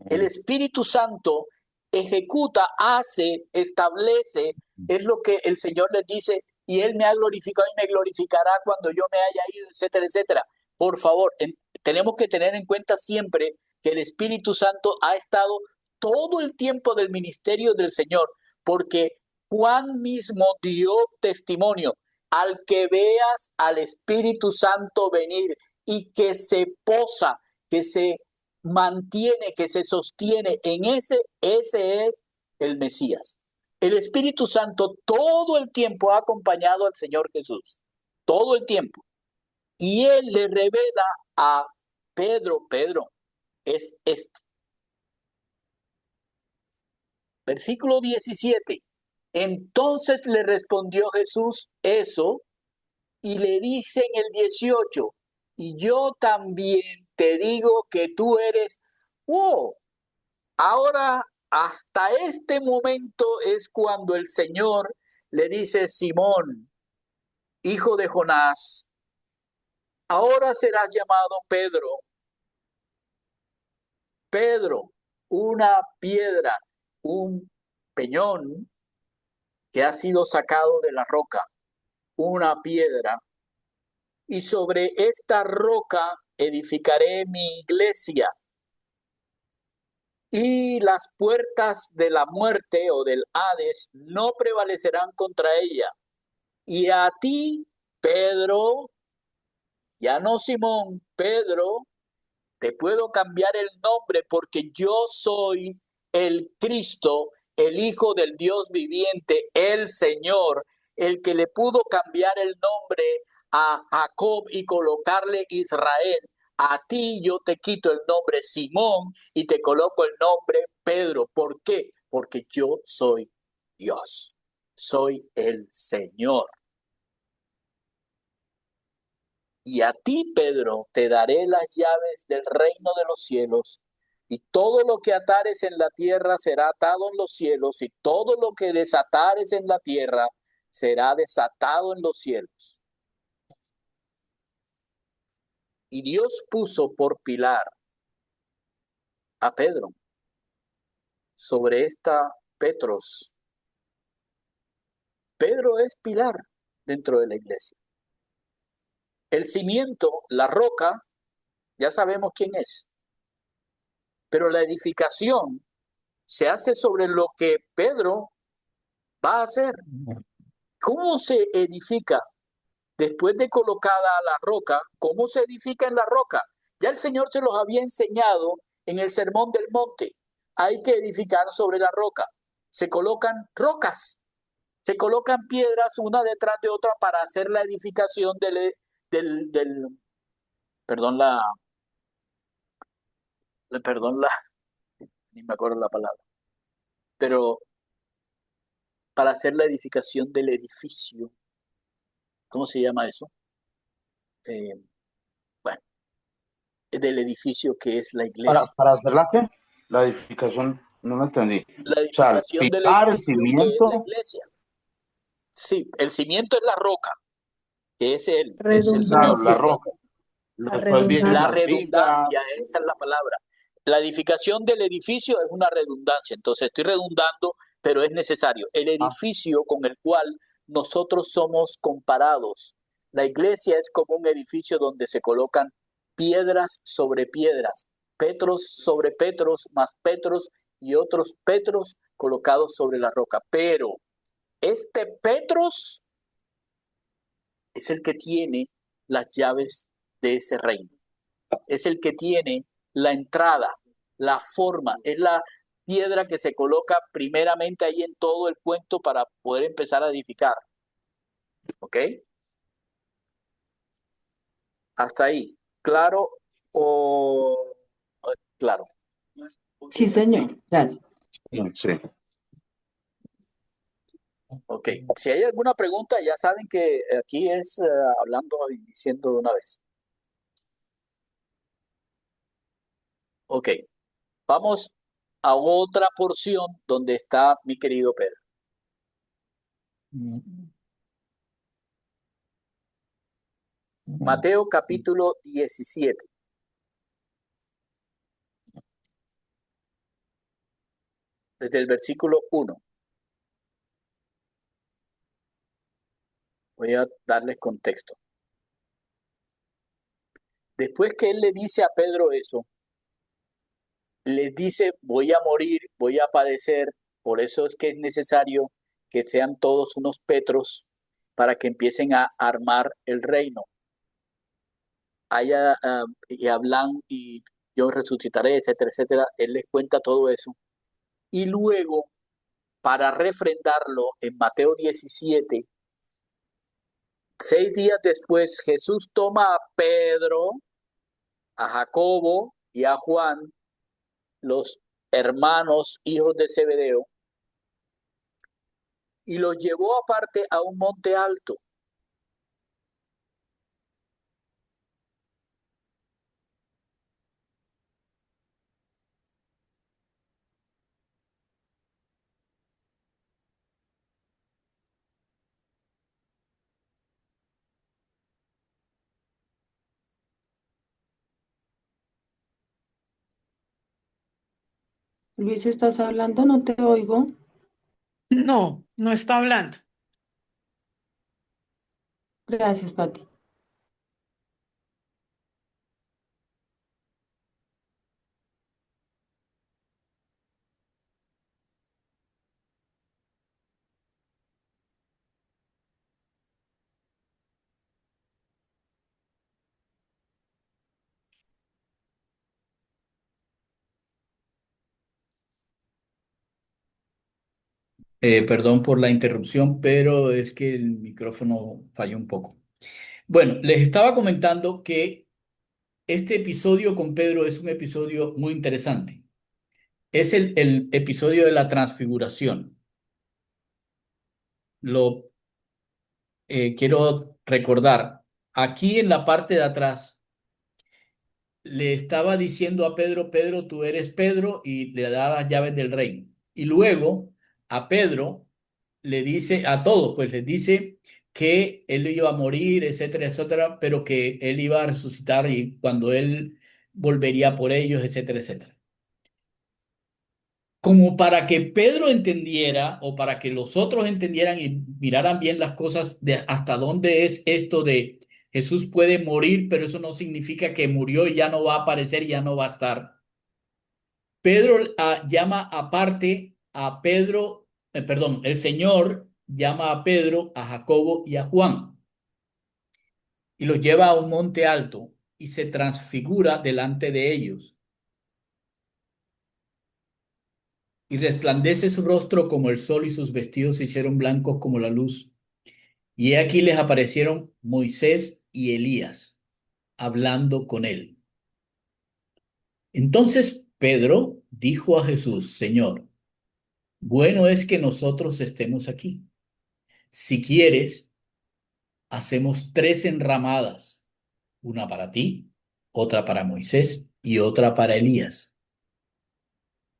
S1: El Espíritu Santo ejecuta, hace, establece, es lo que el Señor les dice, y Él me ha glorificado y me glorificará cuando yo me haya ido, etcétera, etcétera. Por favor, tenemos que tener en cuenta siempre que el Espíritu Santo ha estado todo el tiempo del ministerio del Señor, porque Juan mismo dio testimonio, al que veas al Espíritu Santo venir y que se posa, que se mantiene, que se sostiene en ese es el Mesías. El Espíritu Santo todo el tiempo ha acompañado al Señor Jesús, todo el tiempo. Y Él le revela a Pedro, es este. Versículo 17. Entonces le respondió Jesús eso y le dice en el 18, y yo también te digo que tú eres, ahora hasta este momento es cuando el Señor le dice, Simón, hijo de Jonás, ahora serás llamado Pedro. Pedro, una piedra, un peñón que ha sido sacado de la roca, una piedra, y sobre esta roca edificaré mi iglesia, y las puertas de la muerte o del Hades no prevalecerán contra ella. Y a ti, Pedro, ya no Simón, Pedro, te puedo cambiar el nombre porque yo soy el Cristo, el Hijo del Dios viviente, el Señor, el que le pudo cambiar el nombre a Jacob y colocarle Israel. A ti yo te quito el nombre Simón y te coloco el nombre Pedro. ¿Por qué? Porque yo soy Dios, soy el Señor. Y a ti, Pedro, te daré las llaves del reino de los cielos, y todo lo que atares en la tierra será atado en los cielos, y todo lo que desatares en la tierra será desatado en los cielos. Y Dios puso por pilar a Pedro sobre esta Petros. Pedro es pilar dentro de la iglesia. El cimiento, la roca, ya sabemos quién es, pero la edificación se hace sobre lo que Pedro va a hacer. ¿Cómo se edifica después de colocada la roca? ¿Cómo se edifica en la roca? Ya el Señor se los había enseñado en el Sermón del Monte. Hay que edificar sobre la roca. Se colocan rocas, se colocan piedras una detrás de otra para hacer la edificación ni me acuerdo la palabra, pero para hacer la edificación del edificio. ¿Cómo se llama eso? Bueno, del edificio que es la iglesia.
S3: ¿Para hacer la qué? La edificación No lo entendí.
S1: La
S3: O sea, el
S1: edificación del
S3: pilar, el
S1: edificio que es la
S3: cimiento,
S1: iglesia. Sí, el cimiento es la roca, que es él, que es el Señor.
S3: claro, la
S4: Redundancia,
S3: roca.
S4: la
S3: Después vienen
S1: La
S3: las
S4: redundancia.
S3: vigas.
S1: redundancia, esa es la palabra. La edificación del edificio es una redundancia, entonces estoy redundando, pero es necesario. El
S3: Ah,
S1: edificio con el cual nosotros somos comparados. La iglesia es como un edificio donde se colocan piedras sobre piedras, petros sobre petros, más petros y otros petros colocados sobre la roca. Pero este Petros es el que tiene las llaves de ese reino. Es el que tiene la entrada, la forma, es la piedra que se coloca primeramente ahí en todo el cuento para poder empezar a edificar. ¿Ok? Hasta ahí. ¿Claro o claro?
S5: Sí, señor. Gracias.
S3: sí.
S1: Ok. Si hay alguna pregunta, ya saben que aquí es hablando y diciendo de una vez. Ok. Vamos a otra porción donde está mi querido Pedro. Mateo capítulo 17. Desde el versículo 1. Voy a darles contexto. Después que él le dice a Pedro eso, les dice, voy a morir, voy a padecer, por eso es que es necesario que sean todos unos Petros para que empiecen a armar el reino. Y hablan y yo resucitaré, etcétera, etcétera. Él les cuenta todo eso. Y luego, para refrendarlo, en Mateo 17, 6 días después, Jesús toma a Pedro, a Jacobo y a Juan, los hermanos hijos de Zebedeo, y los llevó aparte a un monte alto.
S5: Luis, ¿estás hablando? No te oigo.
S2: No, no está hablando.
S5: Gracias, Pati.
S1: Perdón por la interrupción, pero es que el micrófono falló un poco. Bueno, les estaba comentando que este episodio con Pedro es un episodio muy interesante. Es el episodio de la transfiguración. Lo quiero recordar. Aquí en la parte de atrás le estaba diciendo a Pedro, Pedro, tú eres Pedro, y le da las llaves del reino. Y luego a Pedro le dice, a todos, pues les dice que él iba a morir, etcétera, etcétera, pero que él iba a resucitar y cuando él volvería por ellos, etcétera, etcétera. Como para que Pedro entendiera o para que los otros entendieran y miraran bien las cosas de hasta dónde es esto de Jesús puede morir, pero eso no significa que murió y ya no va a aparecer y ya no va a estar. Pedro llama aparte a Pedro, perdón, el Señor llama a Pedro, a Jacobo y a Juan y los lleva a un monte alto y se transfigura delante de ellos y resplandece su rostro como el sol y sus vestidos se hicieron blancos como la luz. Y he aquí les aparecieron Moisés y Elías hablando con él. Entonces Pedro dijo a Jesús, Señor, bueno es que nosotros estemos aquí. Si quieres, hacemos 3 enramadas, una para ti, otra para Moisés y otra para Elías.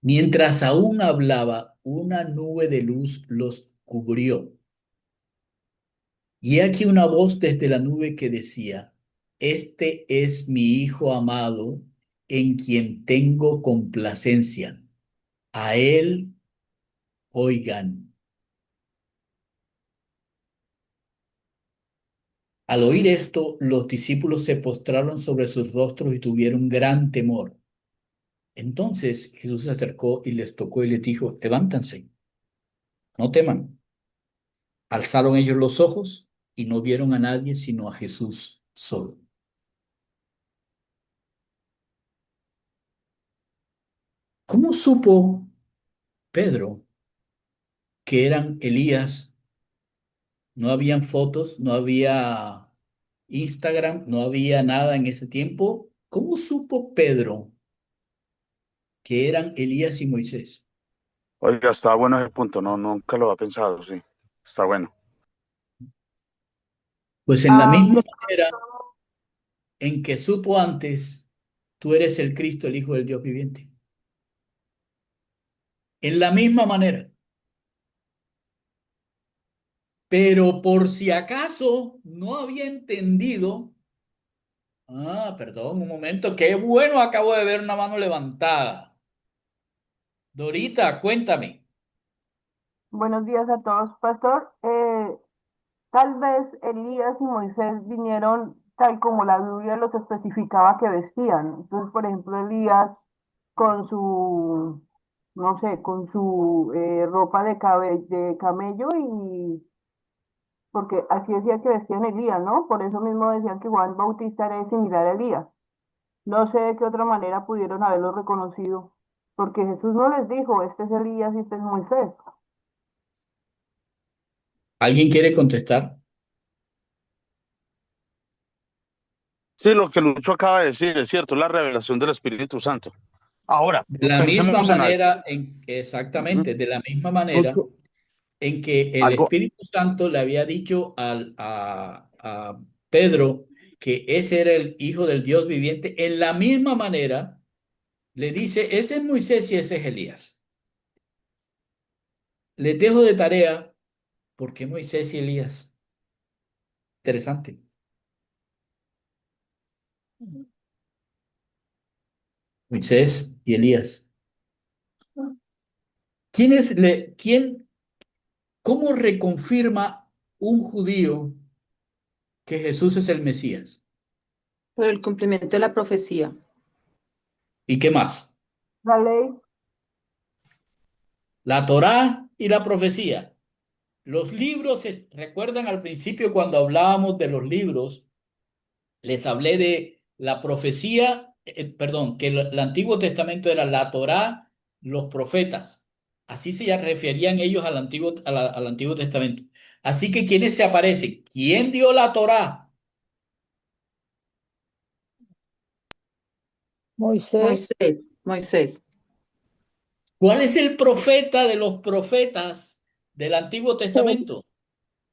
S1: Mientras aún hablaba, una nube de luz los cubrió. Y aquí una voz desde la nube que decía, Este es mi Hijo amado, en quien tengo complacencia. A él oigan. Al oír esto, los discípulos se postraron sobre sus rostros y tuvieron gran temor. Entonces Jesús se acercó y les tocó y les dijo, levántense, no teman. Alzaron ellos los ojos y no vieron a nadie sino a Jesús solo. ¿Cómo supo Pedro que eran Elías? No habían fotos, no había Instagram, no había nada en ese tiempo. ¿Cómo supo Pedro que eran Elías y Moisés?
S3: Oiga, está bueno ese punto, no, nunca lo había pensado, sí. Está bueno.
S1: Pues en la misma manera en que supo antes, tú eres el Cristo, el Hijo del Dios viviente. En la misma manera. Pero por si acaso no había entendido. Perdón, un momento. Qué bueno, acabo de ver una mano levantada. Dorita, cuéntame.
S6: Buenos días a todos, pastor. Tal vez Elías y Moisés vinieron tal como la Biblia los especificaba que vestían. Entonces, por ejemplo, Elías con su, no sé, con su ropa de camello y porque así decía que vestían Elías, ¿no? Por eso mismo decían que Juan Bautista era similar a Elías. No sé de qué otra manera pudieron haberlo reconocido, porque Jesús no les dijo, este es Elías y este es Moisés.
S1: ¿Alguien quiere contestar?
S3: Sí, lo que Lucho acaba de decir es cierto, la revelación del Espíritu Santo. Ahora,
S1: De la misma
S3: pensemos en algo.
S1: manera,
S3: Ujú.
S1: exactamente, de la misma manera
S3: Lucho,
S1: en que el
S3: algo,
S1: Espíritu Santo le había dicho a Pedro que ese era el Hijo del Dios viviente, en la misma manera le dice, ese es Moisés y ese es Elías. Les dejo de tarea, ¿por qué Moisés y Elías? Interesante. Moisés y Elías. ¿Cómo reconfirma un judío que Jesús es el Mesías?
S5: Por el cumplimiento de la profecía.
S1: ¿Y qué más?
S6: La ley.
S1: La Torá y la profecía. Los libros, recuerdan al principio cuando hablábamos de los libros, les hablé de la profecía, perdón, que el Antiguo Testamento era la Torá, los profetas. Así se ya referían ellos al Antiguo Testamento. Así que, ¿quiénes se aparecen? ¿Quién dio la Torá?
S4: Moisés,
S5: Moisés.
S1: ¿Cuál es el profeta de los profetas del Antiguo
S4: El-
S1: Testamento?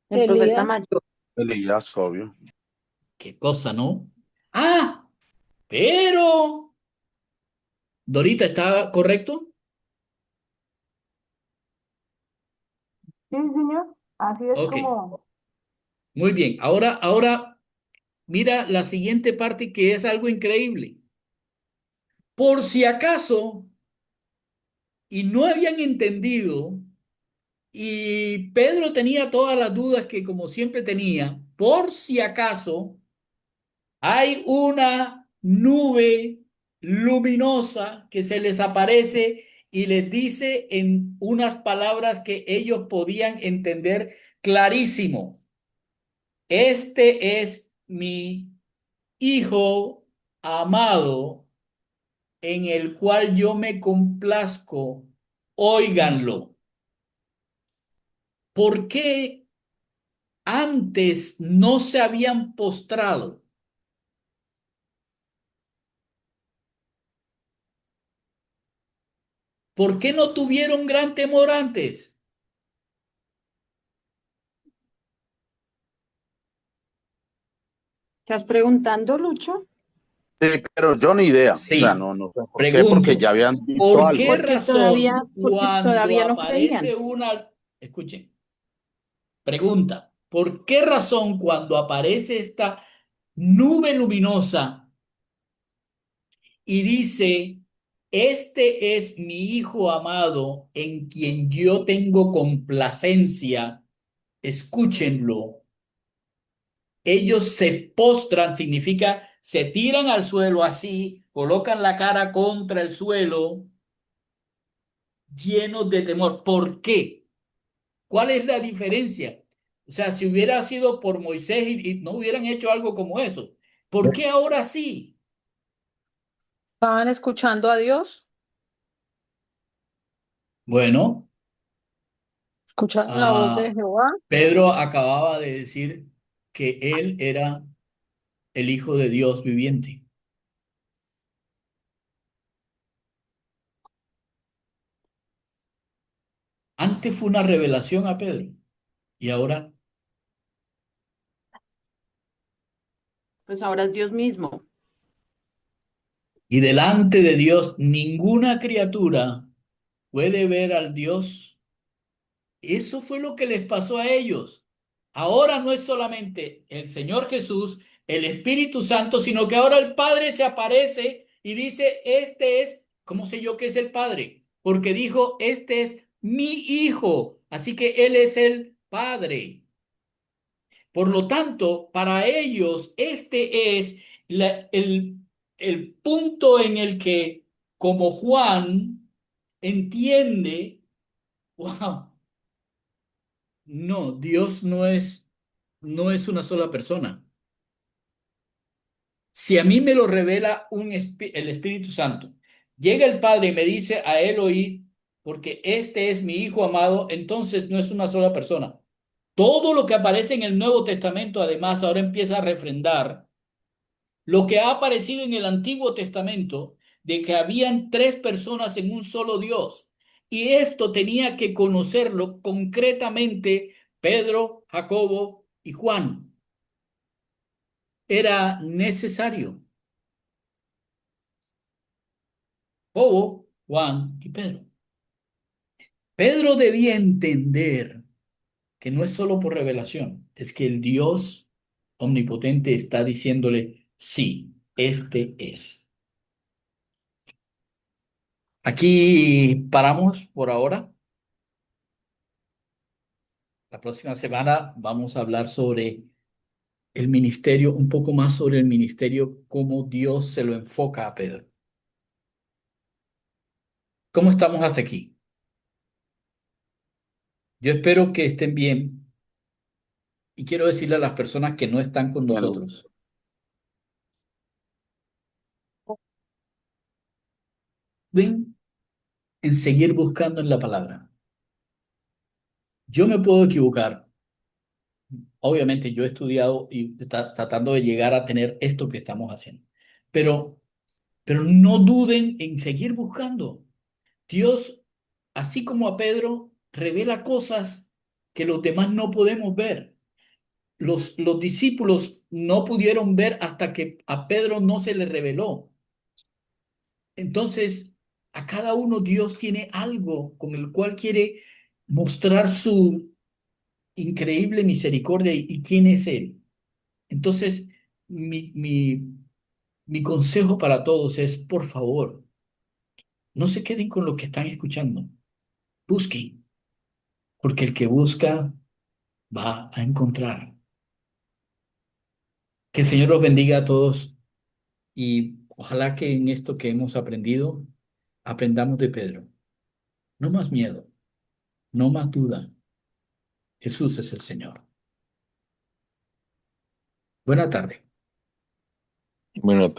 S5: El profeta
S4: Elías,
S5: mayor.
S3: Elías, obvio.
S1: ¿Qué cosa, no? Ah, pero, Dorita, ¿está correcto?
S6: Sí, señor. Así es
S1: Ok,
S6: como,
S1: muy bien. Ahora, mira la siguiente parte que es algo increíble. Por si acaso, y no habían entendido, y Pedro tenía todas las dudas que como siempre tenía, por si acaso, hay una nube luminosa que se les aparece y les dice en unas palabras que ellos podían entender clarísimo. Este es mi Hijo amado en el cual yo me complazco. Óiganlo. ¿Por qué antes no se habían postrado? ¿Por qué no tuvieron gran temor antes?
S5: ¿Estás preguntando, Lucho?
S3: Sí, pero yo ni idea. O sea,
S7: Sí.
S3: no sé por qué, porque
S7: Pregunto,
S3: ya habían visto
S7: ¿por
S3: algo.
S7: qué razón
S5: Porque
S7: cuando
S5: todavía no creían.
S7: aparece una... Escuchen, pregunta, ¿por qué razón cuando aparece esta nube luminosa y dice, este es mi hijo amado en quien yo tengo complacencia, escúchenlo? Ellos se postran, significa se tiran al suelo así, colocan la cara contra el suelo, llenos de temor. ¿Por qué? ¿Cuál es la diferencia? O sea, si hubiera sido por Moisés y no hubieran hecho algo como eso, ¿por qué ahora sí?
S2: ¿Estaban escuchando a Dios?
S7: Bueno,
S2: ¿Escucharon la voz de Jehová?
S7: Pedro acababa de decir que él era el Hijo de Dios viviente. Antes fue una revelación a Pedro y ahora,
S5: Pues ahora es Dios mismo.
S7: y delante de Dios, ninguna criatura puede ver al Dios. Eso fue lo que les pasó a ellos. Ahora no es solamente el Señor Jesús, el Espíritu Santo, sino que ahora el Padre se aparece y dice, este es, ¿cómo sé yo que es el Padre? Porque dijo, este es mi hijo, así que Él es el Padre. Por lo tanto, para ellos, este es el punto en el que, como Juan, entiende, wow, no, Dios no es una sola persona. Si a mí me lo revela el Espíritu Santo, llega el Padre y me dice a él oí, porque este es mi Hijo amado, entonces no es una sola persona. Todo lo que aparece en el Nuevo Testamento, además, ahora empieza a refrendar lo que ha aparecido en el Antiguo Testamento, de que habían tres personas en un solo Dios. Y esto tenía que conocerlo concretamente Pedro, Jacobo y Juan. Era necesario. Jacobo, Juan y Pedro. Pedro debía entender que no es solo por revelación, es que el Dios omnipotente está diciéndole, sí, este es. Aquí paramos por ahora. La próxima semana vamos a hablar sobre el ministerio, un poco más sobre el ministerio, cómo Dios se lo enfoca a Pedro. ¿Cómo estamos hasta aquí? Yo espero que estén bien y quiero decirle a las personas que no están con
S3: Bueno,
S7: nosotros, ven en seguir buscando en la palabra. Yo me puedo equivocar. Obviamente yo he estudiado y tratando de llegar a tener esto que estamos haciendo. Pero, pero no duden en seguir buscando. Dios, así como a Pedro, revela cosas que los demás no podemos ver. Los discípulos no pudieron ver hasta que a Pedro no se le reveló. Entonces, a cada uno Dios tiene algo con el cual quiere mostrar su increíble misericordia y quién es Él. Entonces, mi consejo para todos es, por favor, no se queden con lo que están escuchando. Busquen, porque el que busca va a encontrar. Que el Señor los bendiga a todos y ojalá que en esto que hemos aprendido, aprendamos de Pedro. No más miedo, no más duda. Jesús es el Señor. Buena tarde.
S3: bueno,